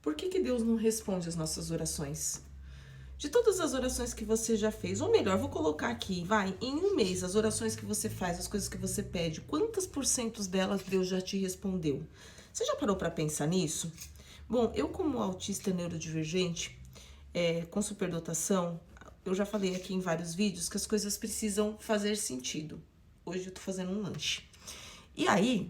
Por que Deus não responde as nossas orações? De todas as orações que você já fez, ou melhor, vou colocar aqui, vai, em um mês, as orações que você faz, as coisas que você pede, quantas porcentos delas Deus já te respondeu? Você já parou para pensar nisso? Bom, eu como autista neurodivergente, com superdotação, eu já falei aqui em vários vídeos que as coisas precisam fazer sentido. Hoje eu tô fazendo um lanche. E aí,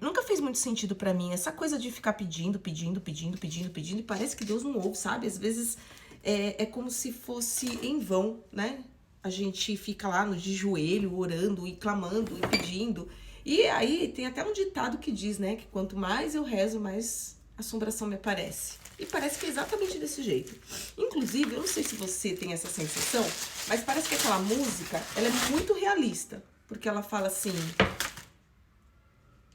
nunca fez muito sentido pra mim essa coisa de ficar pedindo, e parece que Deus não ouve, sabe? Às vezes é como se fosse em vão, né? A gente fica lá de joelho, orando e clamando e pedindo. E aí tem até um ditado que diz, né? Que quanto mais eu rezo, mais assombração me aparece. E parece que é exatamente desse jeito. Inclusive, eu não sei se você tem essa sensação, mas parece que aquela música, ela é muito realista. Porque ela fala assim...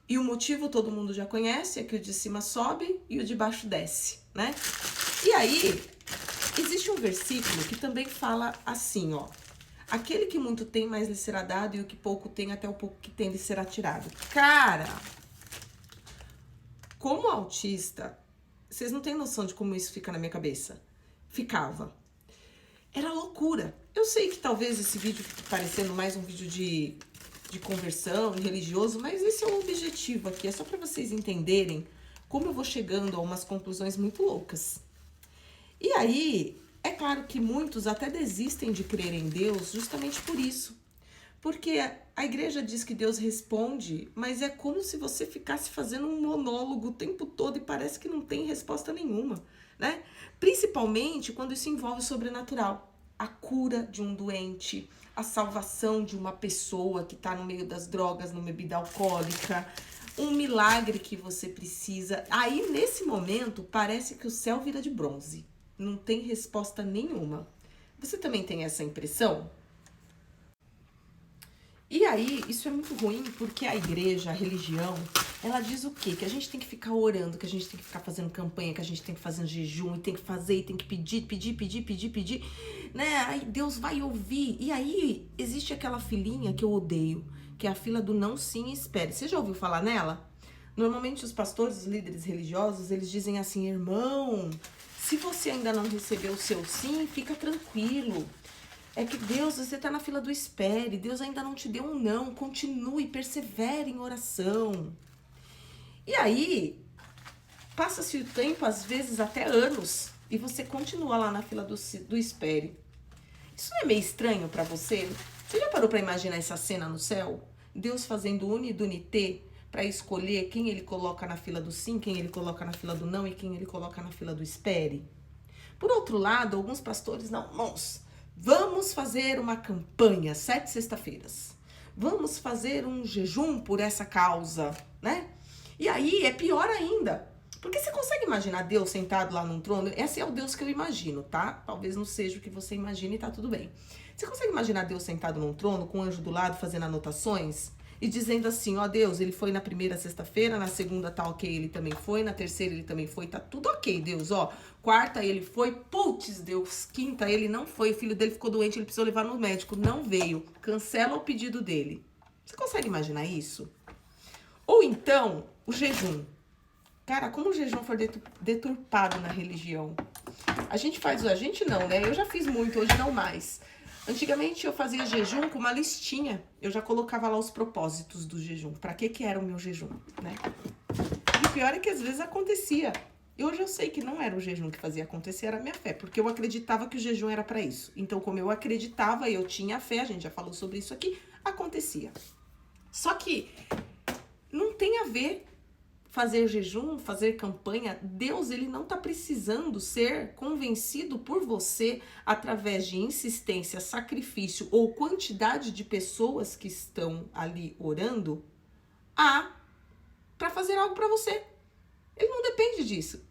E o motivo todo mundo já conhece, é que o de cima sobe e o de baixo desce, né? E aí, existe um versículo que também fala assim, ó. Aquele que muito tem, mais lhe será dado, e o que pouco tem, até o pouco que tem, lhe será tirado. Cara, como autista, vocês não têm noção de como isso fica na minha cabeça. Ficava. Era loucura. Eu sei que talvez esse vídeo fique parecendo mais um vídeo de conversão, de religioso, mas esse é o objetivo aqui. É só para vocês entenderem como eu vou chegando a umas conclusões muito loucas. E aí, é claro que muitos até desistem de crer em Deus justamente por isso. Porque a igreja diz que Deus responde, mas é como se você ficasse fazendo um monólogo o tempo todo e parece que não tem resposta nenhuma, né? Principalmente quando isso envolve o sobrenatural. A cura de um doente, a salvação de uma pessoa que está no meio das drogas, numa bebida alcoólica, um milagre que você precisa. Aí, nesse momento, parece que o céu vira de bronze. Não tem resposta nenhuma. Você também tem essa impressão? E aí, isso é muito ruim porque a igreja, a religião, ela diz o quê? Que a gente tem que ficar orando, que a gente tem que ficar fazendo campanha, que a gente tem que fazer um jejum, e tem que fazer, e tem que pedir, né? Aí Deus vai ouvir. E aí, existe aquela filinha que eu odeio, que é a fila do não, sim e espere. Você já ouviu falar nela? Normalmente os pastores, os líderes religiosos, eles dizem assim, irmão, se você ainda não recebeu o seu sim, fica tranquilo. É que Deus, você está na fila do espere, Deus ainda não te deu um não, continue, persevere em oração. E aí, passa-se o tempo, às vezes até anos, e você continua lá na fila do espere. Isso não é meio estranho para você? Você já parou para imaginar essa cena no céu? Deus fazendo unidunité para escolher quem ele coloca na fila do sim, quem ele coloca na fila do não e quem ele coloca na fila do espere? Por outro lado, alguns pastores, não, irmãos, vamos fazer uma campanha, 7 sexta-feiras. Vamos fazer um jejum por essa causa, né? E aí é pior ainda. Porque você consegue imaginar Deus sentado lá num trono? Esse é o Deus que eu imagino, tá? Talvez não seja o que você imagina e tá tudo bem. Você consegue imaginar Deus sentado num trono com um anjo do lado fazendo anotações? E dizendo assim, ó Deus, ele foi na primeira sexta-feira, na segunda tá ok, ele também foi, na terceira ele também foi, tá tudo ok, Deus, ó. Quarta ele foi, putz, Deus, quinta ele não foi, o filho dele ficou doente, ele precisou levar no médico, não veio, cancela o pedido dele. Você consegue imaginar isso? Ou então, o jejum. Cara, como o jejum foi deturpado na religião. A gente não, né? Eu já fiz muito, hoje não mais. Antigamente eu fazia jejum com uma listinha. Eu já colocava lá os propósitos do jejum. Pra que era o meu jejum, né? E o pior é que às vezes acontecia. E hoje eu sei que não era o jejum que fazia acontecer, era a minha fé. Porque eu acreditava que o jejum era pra isso. Então, como eu acreditava e eu tinha fé, a gente já falou sobre isso aqui, acontecia. Só que não tem a ver fazer jejum, fazer campanha. Deus, ele não tá precisando ser convencido por você através de insistência, sacrifício ou quantidade de pessoas que estão ali orando para fazer algo para você. Ele não depende disso.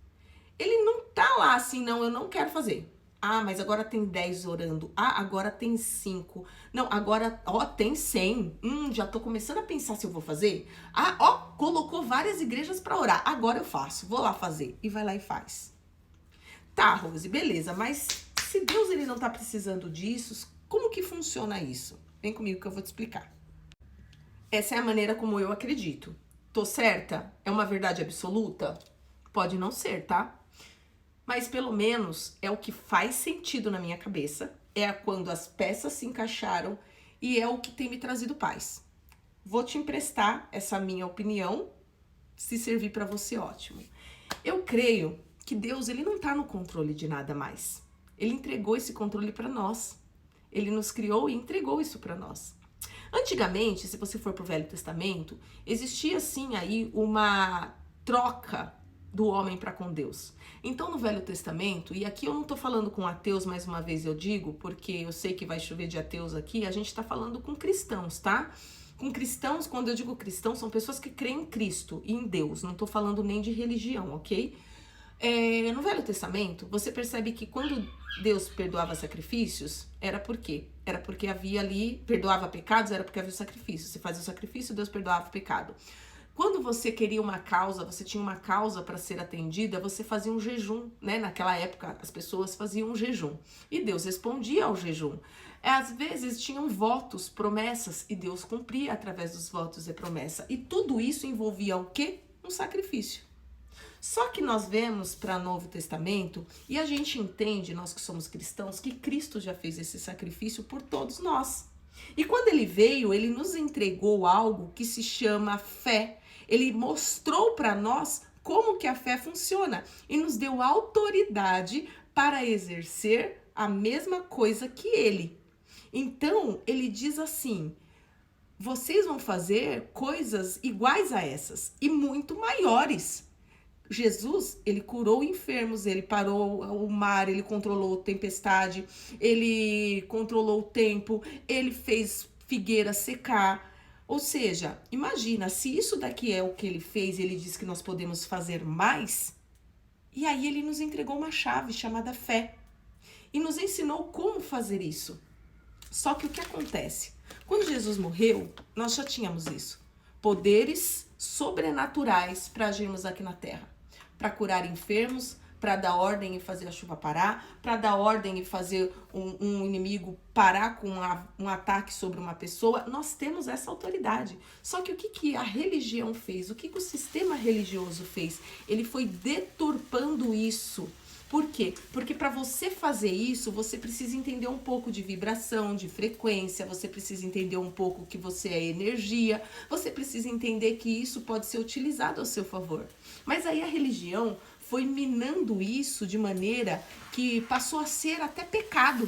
Ele não tá lá assim, não, eu não quero fazer. Ah, mas agora tem 10 orando. Ah, agora tem 5. Não, agora, ó, tem 100. Já tô começando a pensar se eu vou fazer. Ah, ó, colocou várias igrejas pra orar. Agora eu faço, vou lá fazer. E vai lá e faz. Tá, Rose, beleza, mas se Deus ele não tá precisando disso, como que funciona isso? Vem comigo que eu vou te explicar. Essa é a maneira como eu acredito. Tô certa? É uma verdade absoluta? Pode não ser, tá? Mas pelo menos é o que faz sentido na minha cabeça, é quando as peças se encaixaram e é o que tem me trazido paz. Vou te emprestar essa minha opinião, se servir para você, ótimo. Eu creio que Deus, ele não tá no controle de nada mais. Ele entregou esse controle para nós. Ele nos criou e entregou isso para nós. Antigamente, se você for pro Velho Testamento, existia sim aí uma troca do homem para com Deus. Então, no Velho Testamento, e aqui eu não tô falando com ateus, mais uma vez eu digo, porque eu sei que vai chover de ateus aqui, a gente tá falando com cristãos, tá? Com cristãos, quando eu digo cristãos, são pessoas que creem em Cristo e em Deus, não tô falando nem de religião, ok? No Velho Testamento, você percebe que quando Deus perdoava sacrifícios, era por quê? Era porque havia ali, perdoava pecados, era porque havia o sacrifício. Você fazia o sacrifício, Deus perdoava o pecado. Quando você queria uma causa, você tinha uma causa para ser atendida, você fazia um jejum, né? Naquela época, as pessoas faziam um jejum. E Deus respondia ao jejum. Às vezes, tinham votos, promessas, e Deus cumpria através dos votos e promessa. E tudo isso envolvia o quê? Um sacrifício. Só que nós vemos para o Novo Testamento e a gente entende, nós que somos cristãos, que Cristo já fez esse sacrifício por todos nós. E quando ele veio, ele nos entregou algo que se chama fé. Ele mostrou para nós como que a fé funciona e nos deu autoridade para exercer a mesma coisa que ele. Então, ele diz assim: vocês vão fazer coisas iguais a essas e muito maiores. Jesus, ele curou enfermos, ele parou o mar, ele controlou a tempestade, ele controlou o tempo, ele fez figueira secar. Ou seja, imagina, se isso daqui é o que ele fez e ele diz que nós podemos fazer mais, e aí ele nos entregou uma chave chamada fé e nos ensinou como fazer isso. Só que o que acontece? Quando Jesus morreu, nós já tínhamos isso. Poderes sobrenaturais para agirmos aqui na terra. Para curar enfermos, para dar ordem e fazer a chuva parar, para dar ordem e fazer um inimigo parar com um ataque sobre uma pessoa. Nós temos essa autoridade. Só que o que a religião fez? O que o sistema religioso fez? Ele foi deturpando isso. Por quê? Porque para você fazer isso, você precisa entender um pouco de vibração, de frequência, você precisa entender um pouco que você é energia, você precisa entender que isso pode ser utilizado ao seu favor. Mas aí a religião foi minando isso de maneira que passou a ser até pecado.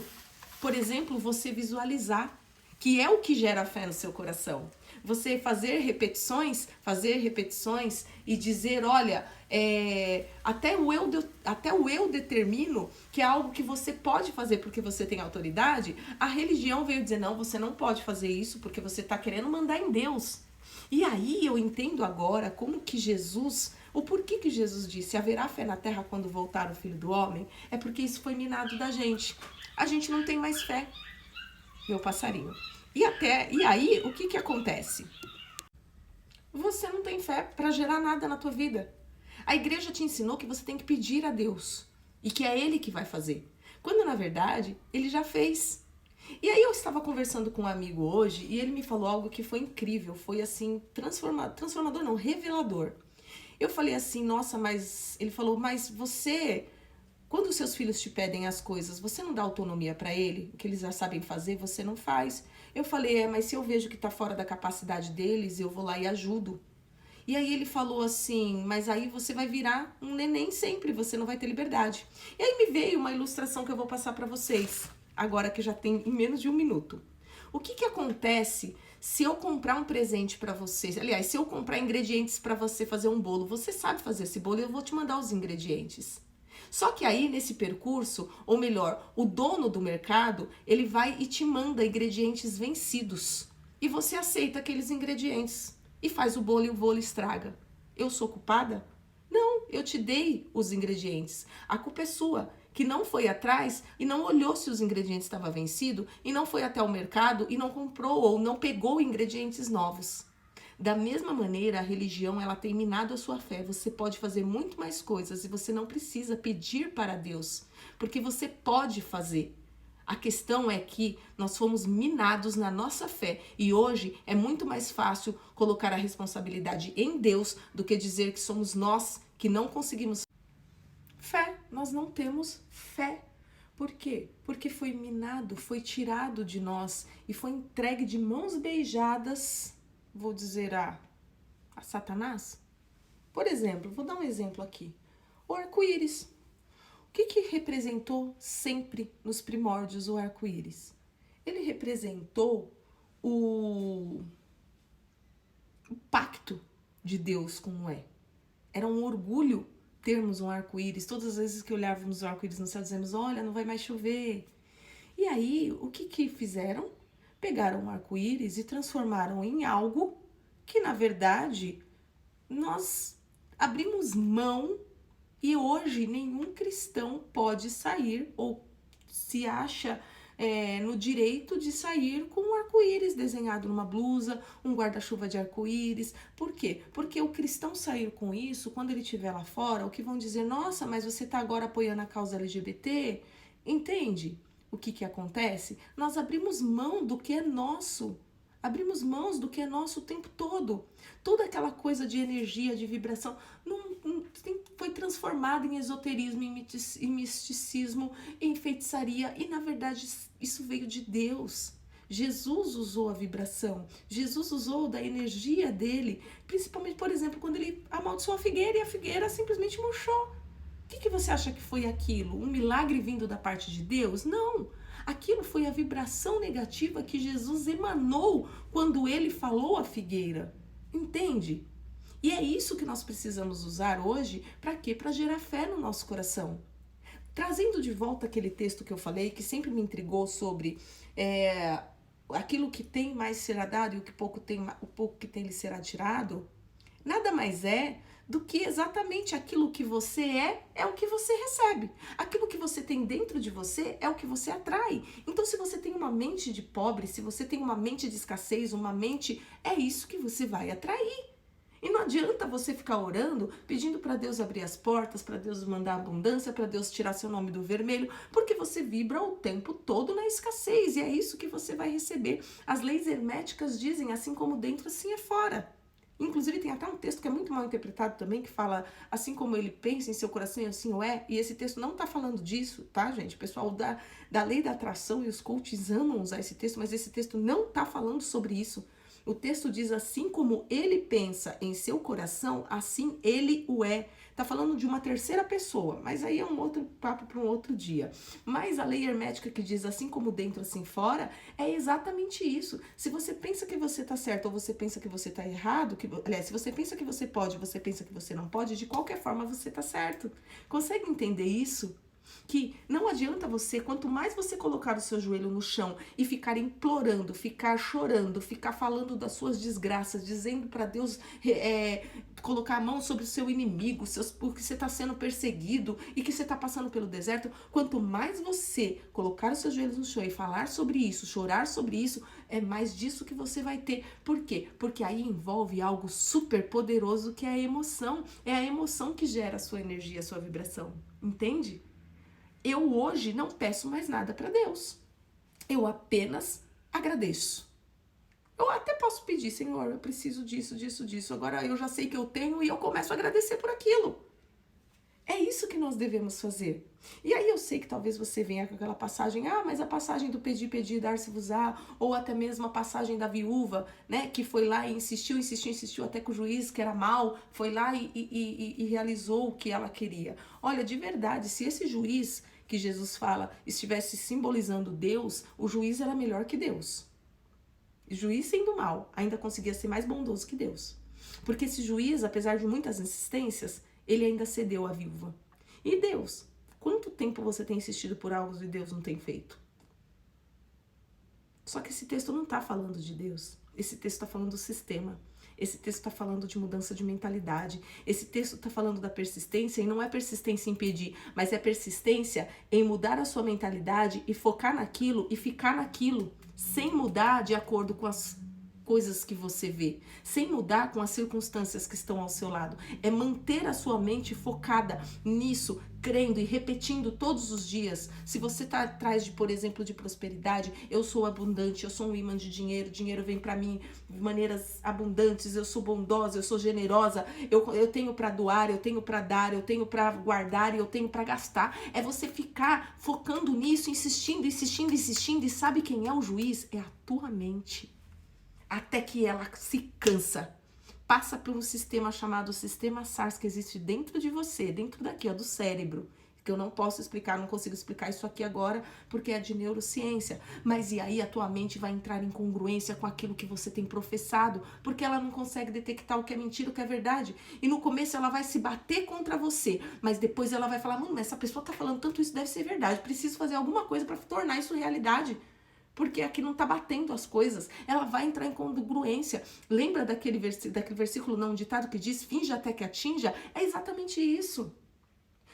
Por exemplo, você visualizar, que é o que gera fé no seu coração. Você fazer repetições e dizer, olha, até o eu determino que é algo que você pode fazer porque você tem autoridade. A religião veio dizer, não, você não pode fazer isso porque você está querendo mandar em Deus. E aí eu entendo agora como que Jesus, o porquê que Jesus disse, haverá fé na terra quando voltar o Filho do Homem, é porque isso foi minado da gente. A gente não tem mais fé. Meu passarinho. E aí, o que acontece? Você não tem fé para gerar nada na tua vida. A igreja te ensinou que você tem que pedir a Deus e que é Ele que vai fazer. Quando, na verdade, Ele já fez. E aí eu estava conversando com um amigo hoje e ele me falou algo que foi incrível, foi assim, transformador não, revelador. Eu falei assim, nossa, mas... Ele falou, mas você... Quando os seus filhos te pedem as coisas, você não dá autonomia para ele? O que eles já sabem fazer, você não faz. Eu falei, mas se eu vejo que tá fora da capacidade deles, eu vou lá e ajudo. E aí ele falou assim, mas aí você vai virar um neném sempre, você não vai ter liberdade. E aí me veio uma ilustração que eu vou passar para vocês, agora que já tem em menos de 1 minuto. O que acontece se eu comprar um presente para vocês? Aliás, se eu comprar ingredientes para você fazer um bolo, você sabe fazer esse bolo e eu vou te mandar os ingredientes. Só que aí, nesse percurso, ou melhor, o dono do mercado, ele vai e te manda ingredientes vencidos. E você aceita aqueles ingredientes e faz o bolo e o bolo estraga. Eu sou culpada? Não, eu te dei os ingredientes. A culpa é sua, que não foi atrás e não olhou se os ingredientes estavam vencidos e não foi até o mercado e não comprou ou não pegou ingredientes novos. Da mesma maneira, a religião, ela tem minado a sua fé. Você pode fazer muito mais coisas e você não precisa pedir para Deus, porque você pode fazer. A questão é que nós fomos minados na nossa fé e hoje é muito mais fácil colocar a responsabilidade em Deus do que dizer que somos nós que não conseguimos fé, nós não temos fé. Por quê? Porque foi minado, foi tirado de nós e foi entregue de mãos beijadas, vou dizer, a Satanás. Por exemplo, vou dar um exemplo aqui. O arco-íris. O que representou sempre nos primórdios o arco-íris? Ele representou o pacto de Deus com Noé. Era um orgulho termos um arco-íris. Todas as vezes que olhávamos o arco-íris no céu, dizemos, olha, não vai mais chover. E aí, o que fizeram? Pegaram o arco-íris e transformaram em algo que, na verdade, nós abrimos mão e hoje nenhum cristão pode sair ou se acha no direito de sair com um arco-íris desenhado numa blusa, um guarda-chuva de arco-íris. Por quê? Porque o cristão sair com isso, quando ele estiver lá fora, o que vão dizer, nossa, mas você está agora apoiando a causa LGBT? Entende o que acontece? Nós abrimos mão do que é nosso. Abrimos mãos do que é nosso o tempo todo. Toda aquela coisa de energia, de vibração, foi transformada em esoterismo, em misticismo, em feitiçaria. E, na verdade, isso veio de Deus. Jesus usou a vibração. Jesus usou da energia dele. Principalmente, por exemplo, quando ele amaldiçoou a figueira e a figueira simplesmente murchou. O que você acha que foi aquilo? Um milagre vindo da parte de Deus? Não. Aquilo foi a vibração negativa que Jesus emanou quando ele falou à figueira. Entende? E é isso que nós precisamos usar hoje. Para quê? Para gerar fé no nosso coração. Trazendo de volta aquele texto que eu falei, que sempre me intrigou sobre aquilo que tem mais será dado e o pouco que tem lhe será tirado. Nada mais é do que exatamente aquilo que você é o que você recebe. Aquilo que você tem dentro de você é o que você atrai. Então, se você tem uma mente de pobre, se você tem uma mente de escassez, é isso que você vai atrair. E não adianta você ficar orando, pedindo para Deus abrir as portas, para Deus mandar abundância, para Deus tirar seu nome do vermelho, porque você vibra o tempo todo na escassez, e é isso que você vai receber. As leis herméticas dizem, assim como dentro, assim é fora. Inclusive tem até um texto que é muito mal interpretado também, que fala, assim como ele pensa em seu coração, assim o é, e esse texto não tá falando disso, tá, gente? O pessoal da lei da atração e os coaches amam usar esse texto, mas esse texto não tá falando sobre isso. O texto diz, assim como ele pensa em seu coração, assim ele o é. Tá falando de uma terceira pessoa, mas aí é um outro papo para um outro dia. Mas a lei hermética que diz assim como dentro, assim fora, é exatamente isso. Se você pensa que você tá certo ou você pensa que você tá errado, aliás, se você pensa que você pode, você pensa que você não pode, de qualquer forma você tá certo. Consegue entender isso? Que não adianta você, quanto mais você colocar o seu joelho no chão e ficar implorando, ficar chorando, ficar falando das suas desgraças, dizendo para Deus colocar a mão sobre o seu inimigo, porque você está sendo perseguido e que você está passando pelo deserto, quanto mais você colocar os seus joelhos no chão e falar sobre isso, chorar sobre isso, é mais disso que você vai ter. Por quê? Porque aí envolve algo super poderoso que é a emoção. É a emoção que gera a sua energia, a sua vibração. Entende? Eu hoje não peço mais nada para Deus. Eu apenas agradeço. Eu até posso pedir, Senhor, eu preciso disso, disso, disso. Agora eu já sei que eu tenho e eu começo a agradecer por aquilo. É isso que nós devemos fazer. E aí eu sei que talvez você venha com aquela passagem, mas a passagem do pedir, pedir, dar-se-vos-á, ou até mesmo a passagem da viúva, né, que foi lá e insistiu, até que o juiz, que era mau, foi lá e realizou o que ela queria. Olha, de verdade, se esse juiz que Jesus fala estivesse simbolizando Deus, o juiz era melhor que Deus. O juiz, sendo mal, ainda conseguia ser mais bondoso que Deus. Porque esse juiz, apesar de muitas insistências, ele ainda cedeu à viúva. E Deus? Quanto tempo você tem insistido por algo e Deus não tem feito? Só que esse texto não está falando de Deus. Esse texto está falando do sistema. Esse texto está falando de mudança de mentalidade. Esse texto está falando da persistência, e não é persistência em pedir, mas é persistência em mudar a sua mentalidade e focar naquilo e ficar naquilo, sem mudar de acordo com as coisas que você vê, sem mudar com as circunstâncias que estão ao seu lado. É manter a sua mente focada nisso, crendo e repetindo todos os dias. Se você está atrás de, por exemplo, de prosperidade, eu sou abundante, eu sou um imã de dinheiro, dinheiro vem para mim de maneiras abundantes, eu sou bondosa, eu sou generosa, eu tenho para doar, eu tenho para dar, eu tenho para guardar e eu tenho para gastar. É você ficar focando nisso, insistindo, insistindo, insistindo, e sabe quem é o juiz? É a tua mente. Até que ela se cansa. Passa por um sistema chamado sistema SARS, que existe dentro de você, dentro daqui, ó, do cérebro, que eu não posso explicar, não consigo explicar isso aqui agora, porque é de neurociência. Mas e aí a tua mente vai entrar em congruência com aquilo que você tem professado, porque ela não consegue detectar o que é mentira, o que é verdade. E no começo ela vai se bater contra você, mas depois ela vai falar, mas essa pessoa tá falando tanto, isso deve ser verdade, preciso fazer alguma coisa para tornar isso realidade. Porque aqui não tá batendo as coisas. Ela vai entrar em congruência. Lembra daquele versículo, não, um ditado que diz, finja até que atinja? É exatamente isso.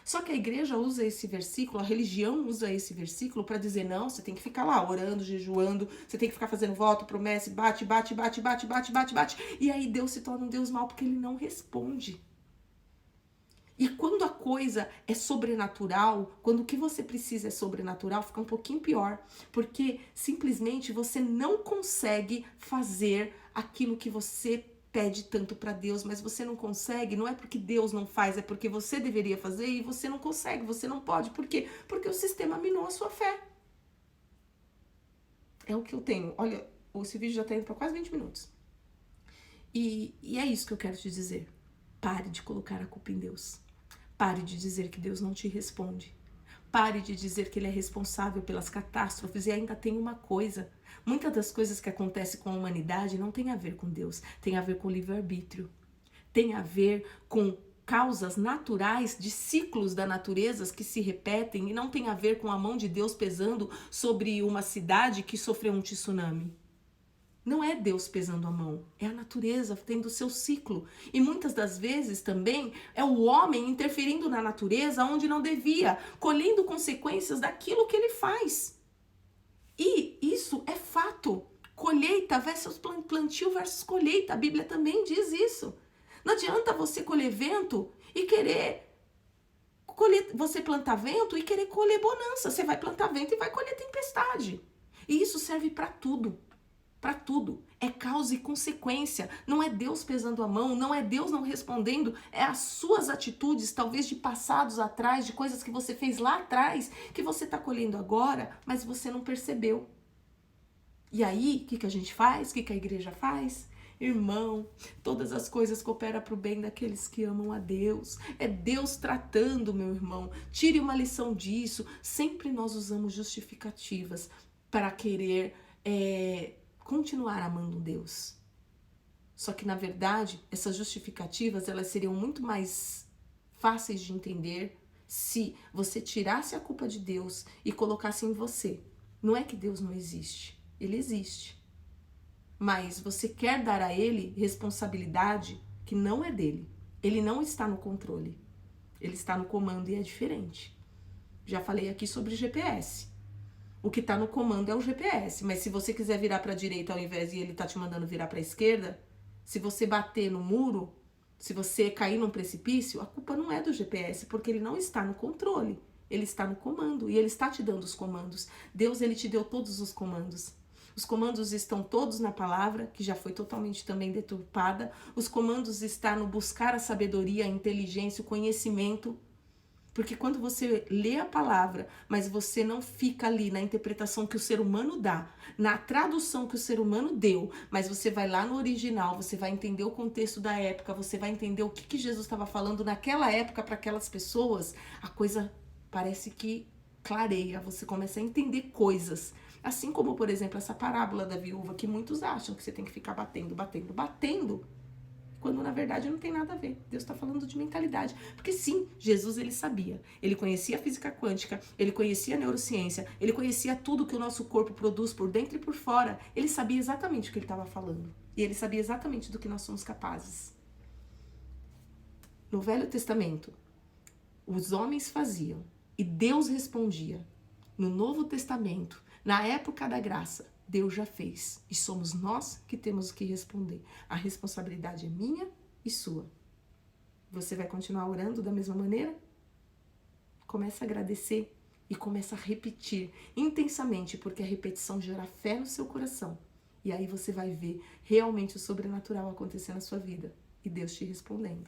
Só que a igreja usa esse versículo, a religião usa esse versículo para dizer, não, você tem que ficar lá orando, jejuando, você tem que ficar fazendo voto, promessa, bate. E aí Deus se torna um Deus mau porque ele não responde. E quando a coisa é sobrenatural, quando o que você precisa é sobrenatural, fica um pouquinho pior. Porque simplesmente você não consegue fazer aquilo que você pede tanto para Deus, mas você não consegue, não é porque Deus não faz, é porque você deveria fazer e você não consegue, você não pode. Por quê? Porque o sistema minou a sua fé. É o que eu tenho. Olha, esse vídeo já tá indo para quase 20 minutos. E é isso que eu quero te dizer. Pare de colocar a culpa em Deus. Pare de dizer que Deus não te responde. Pare de dizer que Ele é responsável pelas catástrofes. E ainda tem uma coisa. Muitas das coisas que acontecem com a humanidade não tem a ver com Deus. Tem a ver com o livre-arbítrio. Tem a ver com causas naturais de ciclos da natureza que se repetem. E não tem a ver com a mão de Deus pesando sobre uma cidade que sofreu um tsunami. Não é Deus pesando a mão, é a natureza tendo o seu ciclo. E muitas das vezes também é o homem interferindo na natureza onde não devia, colhendo consequências daquilo que ele faz. E isso é fato. Colheita versus plantio versus colheita. A Bíblia também diz isso. Não adianta você colher vento e querer você plantar vento e querer colher bonança. Você vai plantar vento e vai colher tempestade. E isso serve para tudo. Para tudo. É causa e consequência. Não é Deus pesando a mão, não é Deus não respondendo, é as suas atitudes, talvez de passados atrás, de coisas que você fez lá atrás, que você está colhendo agora, mas você não percebeu. E aí, o que a gente faz? O que a igreja faz? Irmão, todas as coisas cooperam para o bem daqueles que amam a Deus. É Deus tratando, meu irmão. Tire uma lição disso. Sempre nós usamos justificativas para querer continuar amando Deus. Só que, na verdade, essas justificativas, elas seriam muito mais fáceis de entender se você tirasse a culpa de Deus e colocasse em você. Não é que Deus não existe. Ele existe. Mas você quer dar a ele responsabilidade que não é dele. Ele não está no controle. Ele está no comando e é diferente. Já falei aqui sobre GPS. O que está no comando é o GPS, mas se você quiser virar para a direita ao invés de ele tá te mandando virar para a esquerda, se você bater no muro, se você cair num precipício, a culpa não é do GPS, porque ele não está no controle, ele está no comando e ele está te dando os comandos. Deus, ele te deu todos os comandos. Os comandos estão todos na palavra, que já foi totalmente também deturpada. Os comandos estão no buscar a sabedoria, a inteligência, o conhecimento. Porque quando você lê a palavra, mas você não fica ali na interpretação que o ser humano dá, na tradução que o ser humano deu, mas você vai lá no original, você vai entender o contexto da época, você vai entender o que Jesus estava falando naquela época para aquelas pessoas, a coisa parece que clareia, você começa a entender coisas. Assim como, por exemplo, essa parábola da viúva, que muitos acham que você tem que ficar batendo, quando na verdade não tem nada a ver. Deus está falando de mentalidade. Porque sim, Jesus ele sabia. Ele conhecia a física quântica, ele conhecia a neurociência, ele conhecia tudo que o nosso corpo produz por dentro e por fora. Ele sabia exatamente o que ele estava falando. E ele sabia exatamente do que nós somos capazes. No Velho Testamento, os homens faziam e Deus respondia. No Novo Testamento, na época da graça, Deus já fez e somos nós que temos que responder. A responsabilidade é minha e sua. Você vai continuar orando da mesma maneira? Começa a agradecer e começa a repetir intensamente, porque a repetição gera fé no seu coração. E aí você vai ver realmente o sobrenatural acontecer na sua vida e Deus te respondendo.